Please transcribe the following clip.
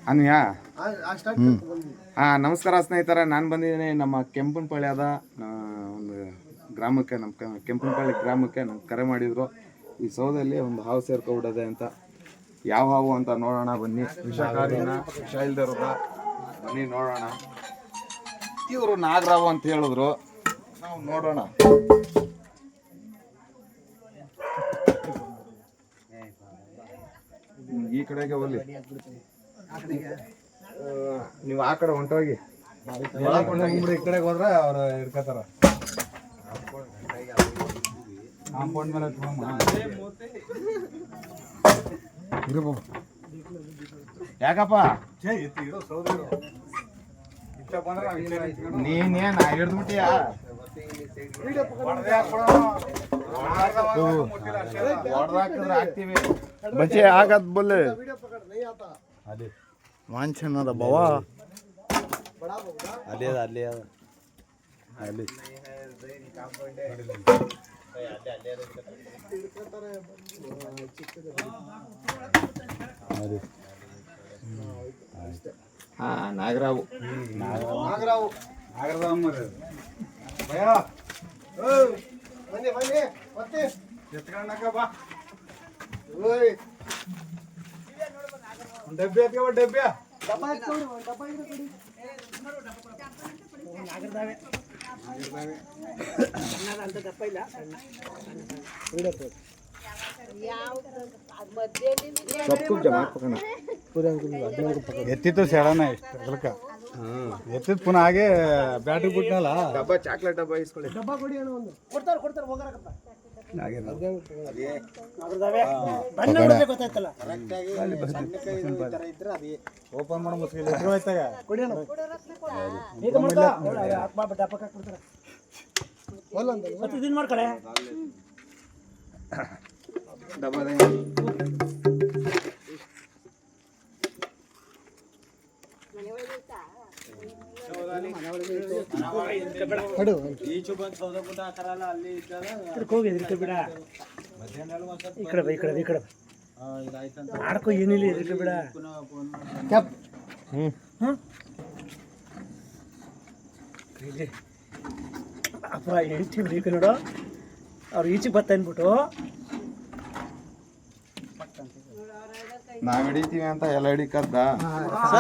ಅನ್ಯಾ ನಮಸ್ಕಾರ ಸ್ನೇಹಿತರೆ, ನಾನು ಬಂದಿದ್ದೀನಿ ನಮ್ಮ ಕೆಂಪನಪಾಳ್ಯದ ಒಂದು ಗ್ರಾಮಕ್ಕೆ. ನಮ್ಮ ಕೆಂಪನಪಾಳ್ಯ ಗ್ರಾಮಕ್ಕೆ ನಮ್ಗೆ ಕರೆ ಮಾಡಿದ್ರು. ಈ ಸೌದಲ್ಲಿ ಒಂದು ಹಾವು ಸೇರ್ಕೊಬಿಡದೆ ಅಂತ. ಯಾವ ಹಾವು ಅಂತ ನೋಡೋಣ ಬನ್ನಿ. ವಿಷಕಾರಿನ ವಿಷ ಇಲ್ದಿರೋದ ಬನ್ನಿ ನೋಡೋಣ. ಇವರು ನಾಗರಾವು ಅಂತ ಹೇಳಿದ್ರು, ನಾವು ನೋಡೋಣ. ಈ ಕಡೆಗೆ ಹೋಗ್ಲಿ, ನೀವು ಆ ಕಡೆ ಹೊಂಟೋಗಿ. ಈ ಕಡೆಗೆ ಹೋದ್ರೆ ಅವ್ರು ಇರ್ಕೋತಾರ. ಕಾಂಪೌಂಡ್ ಮೇಲೆ ಯಾಕಪ್ಪ ನೀನೇನ್ ಹಿಡಿದ್ಬಿಟ್ಟಿಯಾ? ಹೊಡೆದಾಕಿದ್ರೆ ಹಾಕ್ತೀವಿ. बच्चे आगत बोले मानछन बाबा ಅಲ್ಲಿ ಅಲ್ಲಿ ಅಲ್ಲಿ ನಾಗರಾವು ನಾಗರಾವು ಭಯ ಬನ್ನಿ ಬನ್ನಿ ಮತ್ತೆ ಎತ್ಕೊಂಡಾಕ ಬಾ. ಡಬ್ಬಿ ಎತ್ಕೊ ಡಬ್ಬಿ ಎತ್ತಿತ್ತು ಸೆಡನ ಇಷ್ಟ ಎತ್ತಿದ್ ಪುನಃ ಹಾಗೆ ಬ್ಯಾಟ್ರಿ ಬಿಟ್ನಲ್ಲ. ಡಬ್ಬ ಚಾಕ್ಲೇಟ್ ಡಬ್ಬ ಇಸ್ಕೊಳ್ಳಿ. ಡಬ್ಬ ಕೊಡಿ ಅಣ್ಣ ಒಂದು. ಕೊಡ್ತಾರೆ ಕೊಡ್ತಾರೆ ಹೋಗರಕಪ್ಪ. ಓಪನ್ ಮಾಡೋ ಮುಸ್ಕಿಲ್ಲ ಹೋಯ್ತಾಗ ಕೊಡಿ ಅಣ್ಣ. ಈಗ ಮಾಡ್ತಾ ಡಬ್ಬ ಡಬ್ಬಕ್ಕೆ ಕೊಡ್ತಾರೆ. ಮತ್ತೆ ಇದನ್ನ ಮಾಡ್ಕಡೆ ಡಬ್ಬ ಆಡ್ಕೊ ಏನಿಲ್ಲ ಇದಕ್ಕೆ ಬಿಡ. ಅಪ್ಪ ಹೇಳ್ತೀವಿ ಈಗ ನೋಡು, ಅವ್ರು ಈಚೆಗೆ ಬತ್ತ ಅಂದ್ಬಿಟ್ಟು ನಾವ್ ಹಿಡಿತೀವಿ ಅಂತ ಎಲ್ಲ ಹಿಡಿಕದ್ದ.